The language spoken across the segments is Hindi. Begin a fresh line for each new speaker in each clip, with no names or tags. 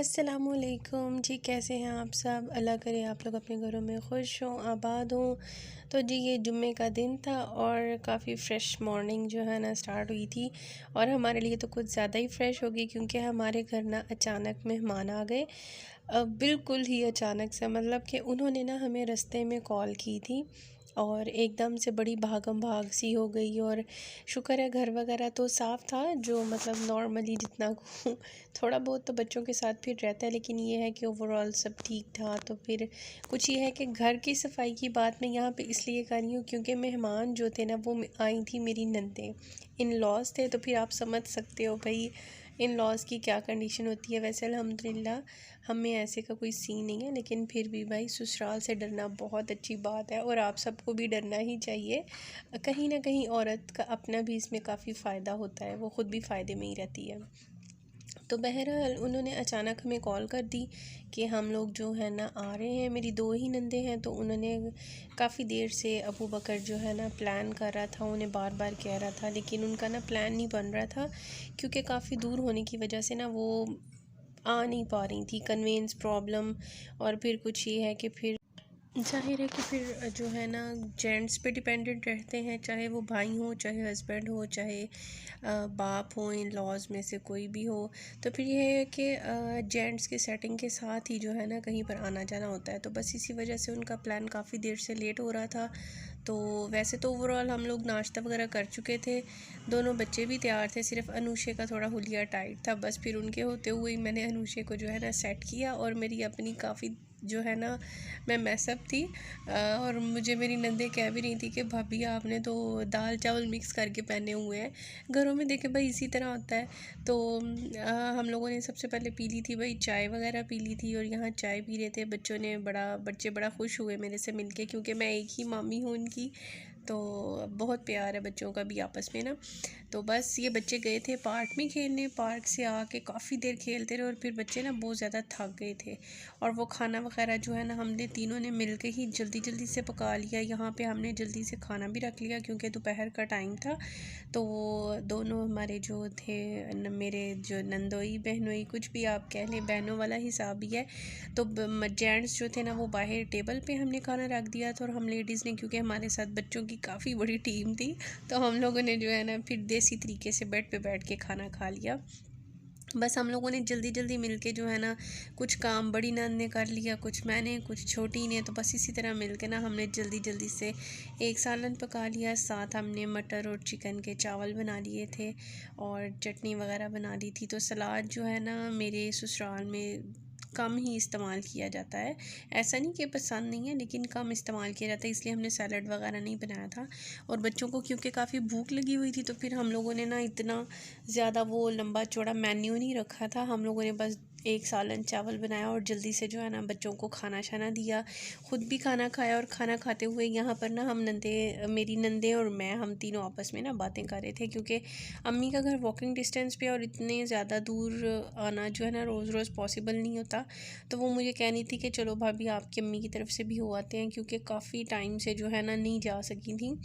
अस्सलामुअलैकुम जी। कैसे हैं आप सब? अल्लाह करे आप लोग अपने घरों में खुश हों, आबाद हों। तो जी ये जुम्मे का दिन था और काफ़ी फ़्रेश मॉर्निंग जो है ना स्टार्ट हुई थी। और हमारे लिए तो कुछ ज़्यादा ही फ़्रेश हो गई क्योंकि हमारे घर ना अचानक मेहमान आ गए। बिल्कुल ही अचानक से, मतलब कि उन्होंने ना हमें रास्ते में कॉल की थी और एकदम से बड़ी भागम भाग सी हो गई। और शुक्र है घर वगैरह तो साफ़ था, जो मतलब नॉर्मली जितना थोड़ा बहुत तो बच्चों के साथ फिर रहता है, लेकिन ये है कि ओवरऑल सब ठीक था। तो फिर कुछ ये है कि घर की सफाई की बात मैं यहाँ पे इसलिए कर रही हूँ क्योंकि मेहमान जो थे ना वो आई थी मेरी नंदे, इन लॉज थे। तो फिर आप समझ सकते हो भाई इन लॉज की क्या कंडीशन होती है। वैसे अल्हम्दुलिल्लाह हमें ऐसे का कोई सीन नहीं है, लेकिन फिर भी भाई ससुराल से डरना बहुत अच्छी बात है और आप सबको भी डरना ही चाहिए। कहीं ना कहीं औरत का अपना भी इसमें काफ़ी फ़ायदा होता है, वो ख़ुद भी फ़ायदे में ही रहती है। तो बहरहाल उन्होंने अचानक हमें कॉल कर दी कि हम लोग जो है ना आ रहे हैं। मेरी दो ही नंदे हैं, तो उन्होंने काफ़ी देर से अबू बकर जो है ना प्लान कर रहा था, उन्हें बार बार कह रहा था, लेकिन उनका ना प्लान नहीं बन रहा था क्योंकि काफ़ी दूर होने की वजह से ना वो आ नहीं पा रही थी, कन्वेंस प्रॉब्लम। और फिर कुछ ये है कि फिर ज़ाहिर है कि फिर जो है ना जेंट्स पे डिपेंडेंट रहते हैं, चाहे वो भाई हो, चाहे हस्बैंड हो, चाहे बाप हो, इन लॉज में से कोई भी हो। तो फिर ये है कि जेंट्स के सेटिंग के साथ ही जो है ना कहीं पर आना जाना होता है। तो बस इसी वजह से उनका प्लान काफ़ी देर से लेट हो रहा था। तो वैसे तो ओवरऑल हम लोग नाश्ता वगैरह कर चुके थे, दोनों बच्चे भी तैयार थे, सिर्फ अनुषे का थोड़ा हुलिया टाइट था। बस फिर उनके होते हुए ही मैंने अनुषे को जो है ना सेट किया और मेरी अपनी काफ़ी जो है ना मैं मैसअप थी। और मुझे मेरी नंदे कह भी रही थी कि भाभी आपने तो दाल चावल मिक्स करके पहने हुए हैं। घरों में देखे भाई इसी तरह होता है। तो हम लोगों ने सबसे पहले पी ली थी भाई चाय वगैरह पी ली थी और यहाँ चाय पी रहे थे। बच्चे बड़ा खुश हुए मेरे से मिलके क्योंकि मैं एक ही मामी हूँ उनकी। तो बहुत प्यार है बच्चों का भी आपस में ना। तो बस ये बच्चे गए थे पार्क में खेलने, पार्क से आके काफ़ी देर खेलते रहे और फिर बच्चे ना बहुत ज़्यादा थक गए थे। और वो खाना वगैरह जो है ना हमने तीनों ने मिल के ही जल्दी जल्दी से पका लिया। यहाँ पे हमने जल्दी से खाना भी रख लिया क्योंकि दोपहर का टाइम था। तो वो दोनों हमारे जो थे मेरे जो नंदोई बहनोई कुछ भी आप कह लें, बहनों वाला हिसाब ही है। तो जेंट्स जो थे ना वो बाहर टेबल पे हमने खाना रख दिया था और हम लेडीज़ ने, क्योंकि हमारे साथ बच्चों की काफ़ी बड़ी टीम थी, तो हम लोगों ने जो है ना फिर देसी तरीके से बेड पे बैठ के खाना खा लिया। बस हम लोगों ने जल्दी जल्दी मिलके जो है ना कुछ काम बड़ी नंद ने कर लिया, कुछ मैंने, कुछ छोटी ने। तो बस इसी तरह मिलके ना हमने जल्दी जल्दी से एक सालन पका लिया, साथ हमने मटर और चिकन के चावल बना लिए थे और चटनी वगैरह बना ली थी। तो सलाद जो है ना मेरे ससुराल में कम ही इस्तेमाल किया जाता है। ऐसा नहीं कि पसंद नहीं है, लेकिन कम इस्तेमाल किया जाता है, इसलिए हमने सैलड वगैरह नहीं बनाया था। और बच्चों को क्योंकि काफ़ी भूख लगी हुई थी तो फिर हम लोगों ने ना इतना ज़्यादा वो लंबा चौड़ा मेन्यू नहीं रखा था। हम लोगों ने बस एक सालन चावल बनाया और जल्दी से जो है ना बच्चों को खाना शाना दिया, ख़ुद भी खाना खाया। और खाना खाते हुए यहाँ पर ना मेरी नंदे और मैं, हम तीनों आपस में ना बातें कर रहे थे क्योंकि अम्मी का घर वॉकिंग डिस्टेंस पे और इतने ज़्यादा दूर आना जो है ना रोज़ रोज़ पॉसिबल नहीं होता। तो वो मुझे कहनी थी कि चलो भाभी आपकी अम्मी की तरफ से भी हो आते हैं, क्योंकि काफ़ी टाइम से जो है ना नहीं जा सकी थी।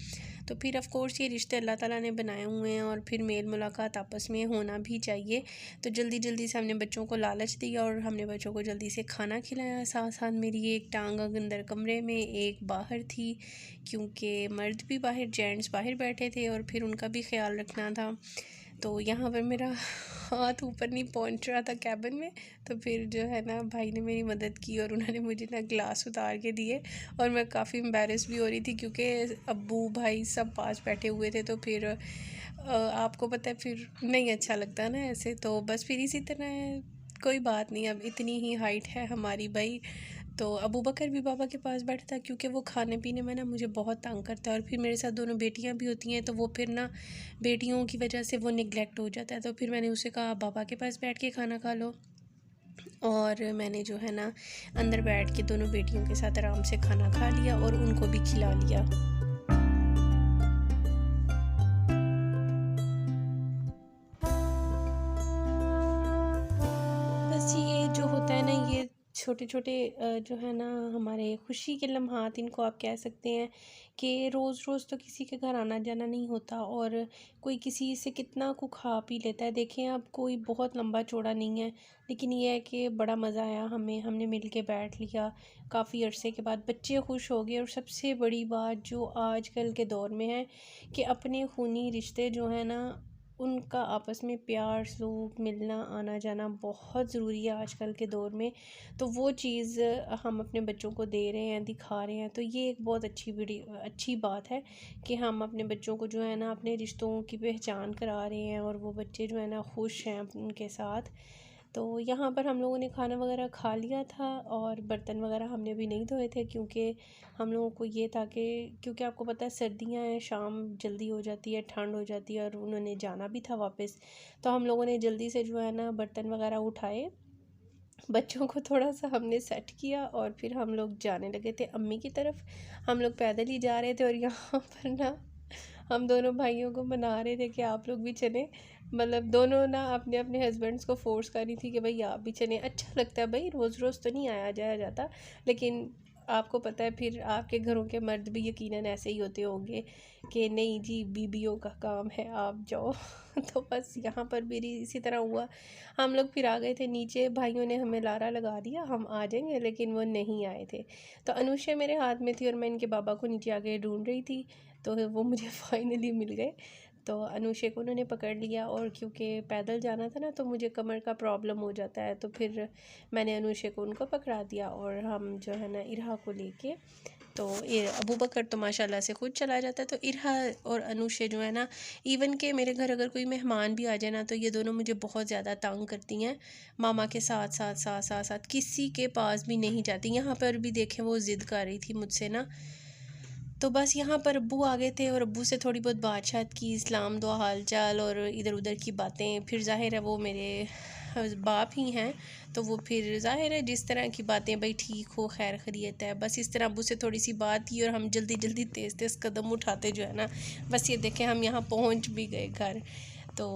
तो फिर ऑफ़ कोर्स ये रिश्ते अल्लाह ताला ने बनाए हुए हैं और फिर मेल मुलाकात आपस में होना भी चाहिए। तो जल्दी जल्दी से हमने बच्चों को लालच दिया और हमने बच्चों को जल्दी से खाना खिलाया। साथ साथ मेरी एक टांग अंदर कमरे में, एक बाहर थी, क्योंकि मर्द भी बाहर, जेंट्स बाहर बैठे थे और फिर उनका भी ख्याल रखना था। तो यहाँ पर मेरा हाथ ऊपर नहीं पहुँच रहा था कैबिन में। तो फिर जो है ना भाई ने मेरी मदद की और उन्होंने मुझे ना ग्लास उतार के दिए। और मैं काफ़ी एम्बैरेस भी हो रही थी क्योंकि अब्बू भाई सब पास बैठे हुए थे। तो फिर आपको पता है फिर नहीं अच्छा लगता ना ऐसे। तो बस फिर इसी तरह कोई बात नहीं, अब इतनी ही हाइट है हमारी भाई। तो अबू बकर भी बाबा के पास बैठा था क्योंकि वो खाने पीने में ना मुझे बहुत तंग करता है। और फिर मेरे साथ दोनों बेटियां भी होती हैं, तो वो फिर ना बेटियों की वजह से वो निगलेक्ट हो जाता है। तो फिर मैंने उसे कहा बाबा के पास बैठ के खाना खा लो। और मैंने जो है ना अंदर बैठ के दोनों बेटियों के साथ आराम से खाना खा लिया और उनको भी खिला लिया। बस ये जो होता है ना, ये छोटे छोटे जो है ना हमारे खुशी के लम्हात, इनको आप कह सकते हैं कि रोज़ रोज़ तो किसी के घर आना जाना नहीं होता, और कोई किसी से कितना को खा पी लेता है। देखें, अब कोई बहुत लंबा चौड़ा नहीं है, लेकिन ये है कि बड़ा मज़ा आया हमें, हमने मिल के बैठ लिया काफ़ी अरसे के बाद, बच्चे खुश हो गए। और सबसे बड़ी बात जो आजकल के दौर में है कि अपने खूनी रिश्ते जो हैं ना, उनका आपस में प्यार सलूक, मिलना आना जाना बहुत ज़रूरी है आजकल के दौर में। तो वो चीज़ हम अपने बच्चों को दे रहे हैं, दिखा रहे हैं, तो ये एक बहुत अच्छी बात है कि हम अपने बच्चों को जो है ना अपने रिश्तों की पहचान करा रहे हैं, और वो बच्चे जो है ना खुश हैं उनके साथ। तो यहाँ पर हम लोगों ने खाना वगैरह खा लिया था, और बर्तन वगैरह हमने भी नहीं धोए थे, क्योंकि हम लोगों को ये था कि क्योंकि आपको पता है सर्दियाँ हैं, शाम जल्दी हो जाती है, ठंड हो जाती है, और उन्होंने जाना भी था वापस। तो हम लोगों ने जल्दी से जो है ना बर्तन वगैरह उठाए, बच्चों को थोड़ा सा हमने सेट किया, और फिर हम लोग जाने लगे थे अम्मी की तरफ। हम लोग पैदल ही जा रहे थे, और यहाँ पर ना हम दोनों भाइयों को मना रहे थे कि आप लोग भी चलें। मतलब दोनों ना अपने अपने हस्बैंड्स को फोर्स कर रही थी कि भाई आप भी चलें। अच्छा लगता है भाई, रोज़ रोज़ तो नहीं आया जाया जाता, लेकिन आपको पता है फिर आपके घरों के मर्द भी यकीनन ऐसे ही होते होंगे कि नहीं जी, बीबियों का काम है, आप जाओ। तो बस यहाँ पर भी इसी तरह हुआ। हम लोग फिर आ गए थे नीचे, भाइयों ने हमें लारा लगा दिया हम आ जाएंगे, लेकिन वो नहीं आए थे। तो अनुषा मेरे हाथ में थी, और मैं इनके बाबा को नीचे आके ढूंढ रही थी, तो वो मुझे फाइनली मिल गए। तो अनुषा को उन्होंने पकड़ लिया, और क्योंकि पैदल जाना था ना, तो मुझे कमर का प्रॉब्लम हो जाता है, तो फिर मैंने अनुषा को उनको पकड़ा दिया, और हम जो है ना इरहा को लेके, तो ये अबू बकर तो माशाल्लाह से खुद चला जाता है, तो इरहा और अनुषा जो है ना, इवन के मेरे घर अगर कोई मेहमान भी आ जाए ना, तो ये दोनों मुझे बहुत ज़्यादा तंग करती हैं। मामा के साथ साथ साथ साथ साथ किसी के पास भी नहीं जाती। यहाँ पर भी देखें, वो ज़िद कर रही थी मुझसे ना, तो बस यहाँ पर अब्बू आ गए थे, और अब्बू से थोड़ी बहुत बातचीत की, इस्लाम दुआ हाल चाल और इधर उधर की बातें। फिर ज़ाहिर है वो मेरे बाप ही हैं, तो वो फिर ज़ाहिर है जिस तरह की बातें, भाई ठीक हो, खैर खैरियत है, बस इस तरह अब्बू से थोड़ी सी बात की, और हम जल्दी जल्दी तेज़ तेज़ कदम उठाते जो है ना, बस ये देखें हम यहाँ पहुँच भी गए घर। तो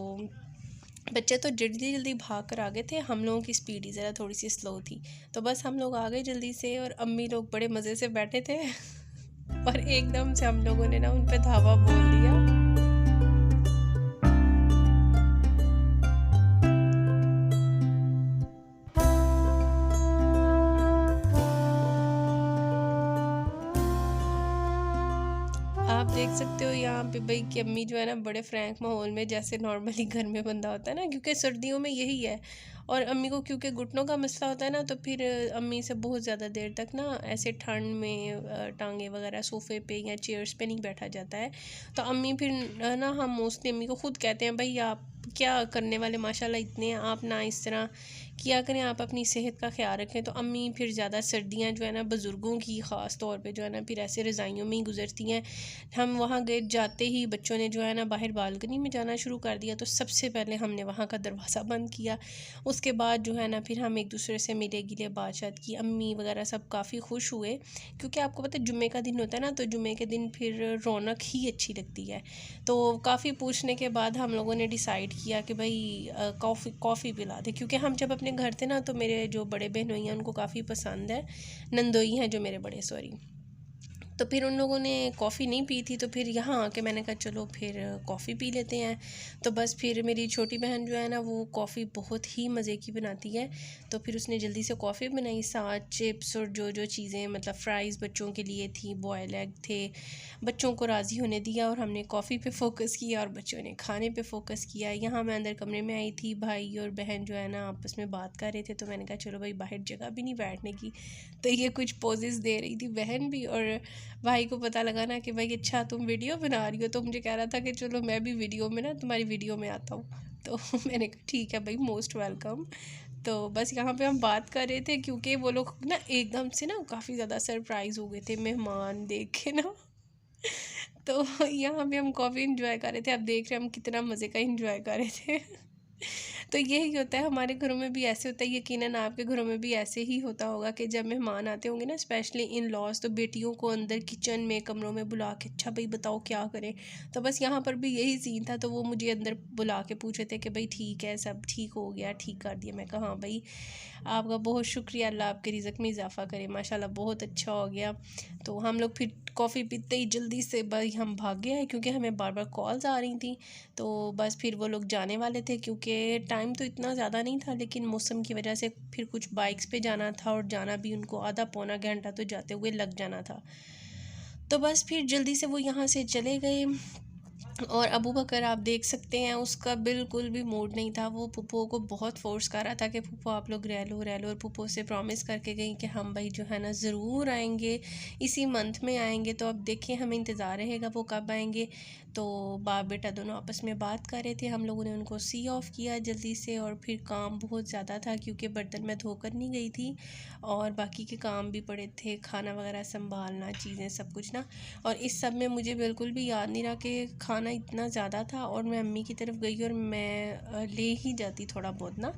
बच्चे तो जल्दी जल्दी भाग कर आ गए थे, हम लोगों की स्पीड ही ज़रा थोड़ी सी स्लो थी। तो बस हम लोग आ गए जल्दी से, और अम्मी लोग बड़े मज़े से बैठे थे। और एकदम से हम लोगों ने ना उन पे धावा बोल दिया। आप देख सकते हो यहाँ पे भाई कि अम्मी जो है ना बड़े फ्रैंक माहौल में, जैसे नॉर्मली घर में बंदा होता है ना, क्योंकि सर्दियों में यही है। और अम्मी को क्योंकि घुटनों का मसला होता है ना, तो फिर अम्मी से बहुत ज़्यादा देर तक ना ऐसे ठंड में टांगे वगैरह सोफ़े पे या चेयर्स पे नहीं बैठा जाता है। तो अम्मी फिर ना, हम मोस्टली अम्मी को ख़ुद कहते हैं भाई आप क्या करने वाले माशाल्लाह इतने हैं, आप ना इस तरह किया करें, आप अपनी सेहत का ख्याल रखें। तो अम्मी फिर ज़्यादा सर्दियाँ जो है ना बुज़ुर्गों की ख़ास तौर पे जो है ना फिर ऐसे रज़ाइयों में ही गुजरती हैं। हम वहाँ गए, जाते ही बच्चों ने जो है ना बाहर बालकनी में जाना शुरू कर दिया, तो सबसे पहले हमने वहाँ का दरवाज़ा बंद किया। उसके बाद जो है ना फिर हम एक दूसरे से मिले गिले, बातचीत की, अम्मी वगैरह सब काफ़ी खुश हुए, क्योंकि आपको पता है जुम्मे का दिन होता है ना, तो जुम्मे के दिन फिर रौनक ही अच्छी लगती है। तो काफ़ी पूछने के बाद हम लोगों ने डिसाइड किया कि भाई कॉफ़ी पिला दे, क्योंकि हम जब अपने घर थे ना, तो मेरे जो बड़े बहनोई हैं उनको काफ़ी पसंद है, नंदोई हैं जो मेरे बड़े, सॉरी। तो फिर उन लोगों ने कॉफ़ी नहीं पी थी, तो फिर यहाँ आके मैंने कहा चलो फिर कॉफ़ी पी लेते हैं। तो बस फिर मेरी छोटी बहन जो है ना, वो कॉफ़ी बहुत ही मज़े की बनाती है, तो फिर उसने जल्दी से कॉफ़ी बनाई, साथ चिप्स और जो जो चीज़ें मतलब फ़्राइज़ बच्चों के लिए थी, बॉयल एग थे। बच्चों को राज़ी होने दिया, और हमने कॉफ़ी पे फ़ोकस किया, और बच्चों ने खाने पे फ़ोकस किया। यहाँ मैं अंदर कमरे में आई थी, भाई और बहन जो है ना आपस में बात कर रहे थे, तो मैंने कहा चलो भाई बाहर जगह भी नहीं बैठने की, तो ये कुछ पोजेस दे रही थी बहन भी, और भाई को पता लगा ना कि भाई अच्छा तुम वीडियो बना रही हो, तो मुझे कह रहा था कि चलो मैं भी वीडियो में ना तुम्हारी वीडियो में आता हूँ। तो मैंने कहा ठीक है भाई, मोस्ट वेलकम। तो बस यहाँ पे हम बात कर रहे थे, क्योंकि वो लोग ना एकदम से ना काफ़ी ज़्यादा सरप्राइज़ हो गए थे मेहमान देख के ना। तो यहाँ पे हम कॉफ़ी इंजॉय कर रहे थे, अब देख रहे हैं हम कितना मज़े का इंजॉय कर रहे थे। तो यही होता है, हमारे घरों में भी ऐसे होता है, यकीनन आपके घरों में भी ऐसे ही होता होगा कि जब मेहमान आते होंगे ना, स्पेशली इन लॉज, तो बेटियों को अंदर किचन में कमरों में बुला के, अच्छा भाई बताओ क्या करें। तो बस यहाँ पर भी यही सीन था। तो वो मुझे अंदर बुला के पूछ रहे थे कि भाई ठीक है, सब ठीक हो गया, ठीक कर दिया। मैं कहा हाँ भाई आपका बहुत शुक्रिया, अल्लाह आपके रिज़्क़ में इजाफ़ा करे, माशाल्लाह बहुत अच्छा हो गया। तो हम लोग फिर कॉफ़ी पीते ही जल्दी से भाई हम भाग गए, क्योंकि हमें बार बार कॉल्स आ रही थी। तो बस फिर वो लोग जाने वाले थे, क्योंकि टाइम तो इतना ज़्यादा नहीं था, लेकिन मौसम की वजह से फिर कुछ बाइक्स पे जाना था, और जाना भी उनको आधा पौना घंटा तो जाते हुए लग जाना था। तो बस फिर जल्दी से वो यहाँ से चले गए। और अबू बकर आप देख सकते हैं, उसका बिल्कुल भी मूड नहीं था। वो पुप्पो को बहुत फ़ोर्स कर रहा था कि पुप्पो आप लोग रह लो, और पुप्पो से प्रॉमिस करके गई कि हम भाई जो है ना ज़रूर आएंगे, इसी मंथ में आएंगे। तो अब देखिए हमें इंतज़ार रहेगा वो कब आएंगे। तो बाप बेटा दोनों आपस में बात कर रहे थे, हम लोगों ने उनको सी ऑफ़ किया जल्दी से। और फिर काम बहुत ज़्यादा था, क्योंकि बर्तन मैं धोकर नहीं गई थी, और बाकी के काम भी पड़े थे, खाना वगैरह संभालना, चीज़ें सब कुछ ना। और इस सब में मुझे बिल्कुल भी याद नहीं रहा कि खाना इतना ज़्यादा था, और मैं अम्मी की तरफ गई और मैं ले ही जाती थोड़ा बहुत ना।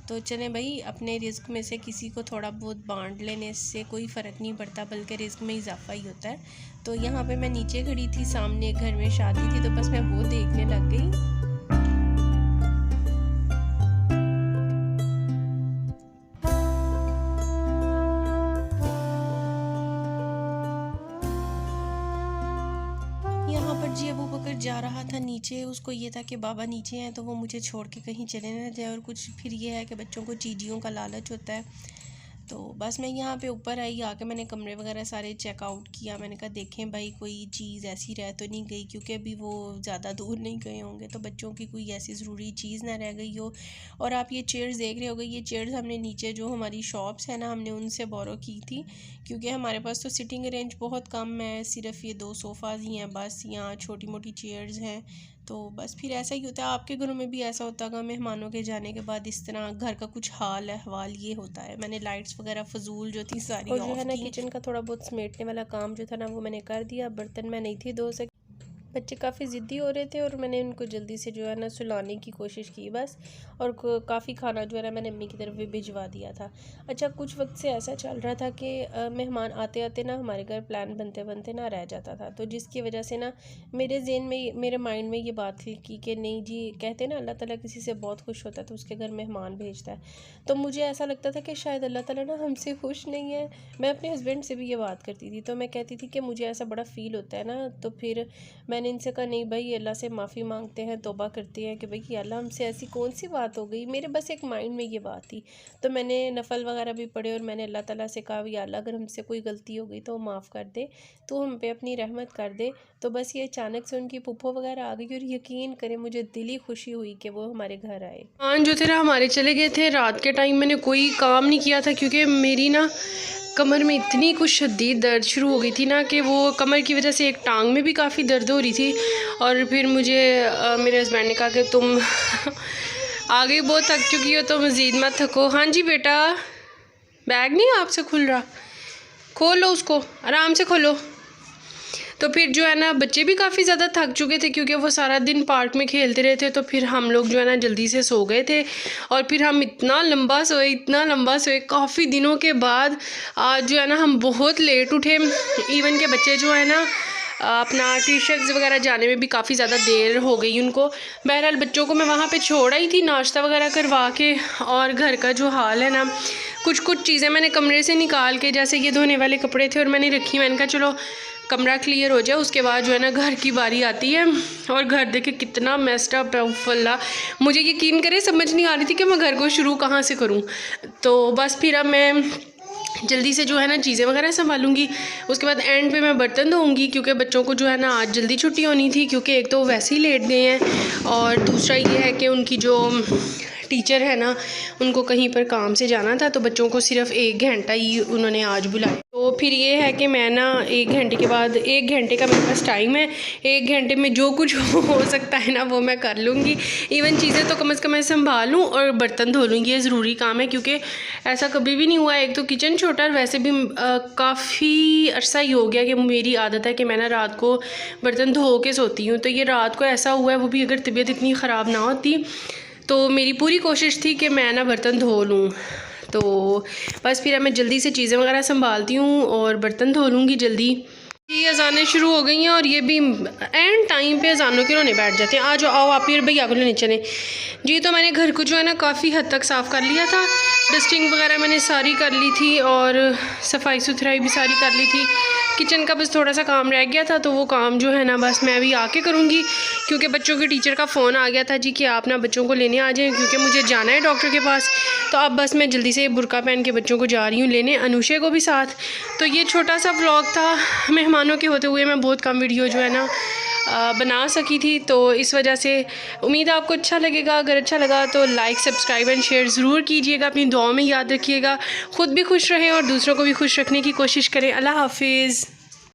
तो चलें भाई, अपने रिज़्क़ में से किसी को थोड़ा बहुत बांट लेने से कोई फ़र्क नहीं पड़ता, बल्कि रिज़्क़ में इजाफ़ा ही होता है। तो यहाँ पे मैं नीचे खड़ी थी, सामने घर में शादी थी, तो बस मैं वो देखने लग गई। यहाँ पर जी अबू बकर जा रहा था नीचे, उसको ये था कि बाबा नीचे हैं तो वो मुझे छोड़ के कहीं चले ना जाए। और कुछ फिर ये है कि बच्चों को चीज़ियों का लालच होता है। तो बस मैं यहाँ पे ऊपर आई, आके मैंने कमरे वगैरह सारे चेकआउट किया। मैंने कहा देखें भाई कोई चीज़ ऐसी रह तो नहीं गई, क्योंकि अभी वो ज़्यादा दूर नहीं गए होंगे, तो बच्चों की कोई ऐसी ज़रूरी चीज़ ना रह गई हो। और आप ये चेयर्स देख रहे होगे, ये चेयर्स हमने नीचे जो हमारी शॉप्स है ना, हमने उनसे बोरो की थी, क्योंकि हमारे पास तो सिटिंग अरेंज बहुत कम है, सिर्फ ये 2 सोफ़ाज़ ही हैं बस, यहाँ छोटी मोटी चेयर्स हैं। तो बस फिर ऐसा ही होता है, आपके घरों में भी ऐसा होता होगा, मेहमानों के जाने के बाद इस तरह घर का कुछ हाल अहवाल ये होता है। मैंने लाइट्स वगैरह फजूल जो थी सारी और जो है ना किचन का थोड़ा बहुत समेटने वाला काम जो था ना, वो मैंने कर दिया। बर्तन मैं नहीं थी धो सकी, बच्चे काफ़ी ज़िद्दी हो रहे थे, और मैंने उनको जल्दी से जो है ना सुलाने की कोशिश की बस। और काफ़ी खाना जो है ना मैंने अम्मी की तरफ भी भिजवा दिया था। अच्छा, कुछ वक्त से ऐसा चल रहा था कि मेहमान आते आते ना हमारे घर प्लान बनते बनते ना रह जाता था, तो जिसकी वजह से ना मेरे ज़हन में, मेरे माइंड में ये बात थी कि नहीं जी, कहते ना अल्लाह ताला किसी से बहुत खुश होता है तो उसके घर मेहमान भेजता है। तो मुझे ऐसा लगता था कि शायद अल्लाह ताला ना हमसे खुश नहीं है। मैं अपने हस्बैंड से भी ये बात करती थी, तो मैं कहती थी कि मुझे ऐसा बड़ा फ़ील होता है ना। तो फिर मैंने इनसे कहा नहीं भाई, अल्लाह से माफ़ी मांगते हैं, तौबा करते हैं कि भाई अल्लाह हमसे ऐसी कौन सी बात हो गई। मेरे बस एक माइंड में ये बात थी, तो मैंने नफ़ल वगैरह भी पढ़े, और मैंने अल्लाह ताला से कहा या अल्लाह अगर हमसे कोई गलती हो गई तो माफ़ कर दे, तो हम पे अपनी रहमत कर दे। तो बस ये अचानक से उनकी पुप्पो वगैरह आ गई, और यकीन करें मुझे दिली खुशी हुई कि वो हमारे घर आए। हाँ, जो थे ना हमारे चले गए थे रात के टाइम, मैंने कोई काम नहीं किया था, क्योंकि मेरी ना कमर में इतनी कुछ शदीद दर्द शुरू हो गई थी ना, कि वो कमर की वजह से एक टांग में भी काफ़ी दर्द हो रही थी। और फिर मुझे मेरे हस्बैंड ने कहा कि तुम आगे बहुत थक चुकी हो तो मज़ीद मत थको। हाँ जी बेटा, बैग नहीं आपसे खुल रहा, खोल लो उसको, आराम से खोलो। तो फिर जो है ना बच्चे भी काफ़ी ज़्यादा थक चुके थे, क्योंकि वो सारा दिन पार्क में खेलते रहे थे। तो फिर हम लोग जो है ना जल्दी से सो गए थे, और फिर हम इतना लंबा सोए, इतना लंबा सोए, काफ़ी दिनों के बाद आज जो है ना हम बहुत लेट उठे। इवन के बच्चे जो है ना अपना ट्यूशन्स वगैरह जाने में भी काफ़ी ज़्यादा देर हो गई उनको। बहरहाल बच्चों को मैं वहाँ पे छोड़ आई थी नाश्ता वगैरह करवा के। और घर का जो हाल है ना, कुछ कुछ चीज़ें मैंने कमरे से निकाल के, जैसे ये धोने वाले कपड़े थे और मैंने रखी, मैंने कहा चलो कमरा क्लियर हो जाए, उसके बाद जो है ना घर की बारी आती है। और घर देखे कितना मेस्ड अप है, अल्लाह मुझे यकीन करे समझ नहीं आ रही थी कि मैं घर को शुरू कहाँ से करूँ। तो बस फिर अब मैं जल्दी से जो है ना चीज़ें वगैरह संभालूंगी, उसके बाद एंड पे मैं बर्तन धोऊंगी, क्योंकि बच्चों को जो है ना आज जल्दी छुट्टी होनी थी, क्योंकि एक तो वैसे ही लेट गए हैं, और दूसरा ये है कि उनकी जो टीचर है ना उनको कहीं पर काम से जाना था, तो बच्चों को सिर्फ 1 घंटा ही उन्होंने आज बुलाया। तो फिर ये है कि मैं ना 1 घंटे के बाद, 1 घंटे का मेरे पास टाइम है, 1 घंटे में जो कुछ हो सकता है ना वो मैं कर लूँगी। इवन चीज़ें तो कम से कम मैं संभाल लूँ और बर्तन धो लूँगी, ये ज़रूरी काम है, क्योंकि ऐसा कभी भी नहीं हुआ। एक तो किचन छोटा, और वैसे भी काफ़ी अरसा ही हो गया कि मेरी आदत है कि मैं ना रात को बर्तन धो के सोती हूँ। तो ये रात को ऐसा हुआ है, वो भी अगर तबीयत इतनी ख़राब ना होती
तो मेरी पूरी कोशिश थी कि मैं ना बर्तन धो लूँ। तो बस फिर मैं जल्दी से चीज़ें वगैरह संभालती हूँ और बर्तन धो लूँगी जल्दी। ये अजानें शुरू हो गई हैं और ये भी एंड टाइम पे अजानों के रोने बैठ जाते हैं। आज आओ आप फिर भैया को लेने चले जी। तो मैंने घर को जो है ना काफ़ी हद तक साफ़ कर लिया था, डस्टिंग वगैरह मैंने सारी कर ली थी और सफाई सुथराई भी सारी कर ली थी। किचन का बस थोड़ा सा काम रह गया था, तो वो काम जो है ना बस मैं अभी आके करूँगी, क्योंकि बच्चों के टीचर का फ़ोन आ गया था जी कि आप ना बच्चों को लेने आ जाएं, क्योंकि मुझे जाना है डॉक्टर के पास। तो अब बस मैं जल्दी से बुर्का पहन के बच्चों को जा रही हूँ लेने, अनुषे को भी साथ। तो ये छोटा सा व्लॉग था, मेहमानों के होते हुए मैं बहुत कम वीडियो जो है ना बना सकी थी, तो इस वजह से उम्मीद है आपको अच्छा लगेगा। अगर अच्छा लगा तो लाइक, सब्सक्राइब एंड शेयर ज़रूर कीजिएगा। अपनी दुआओं में याद रखिएगा, ख़ुद भी खुश रहें और दूसरों को भी खुश रखने की कोशिश करें। अल्लाह हाफिज़।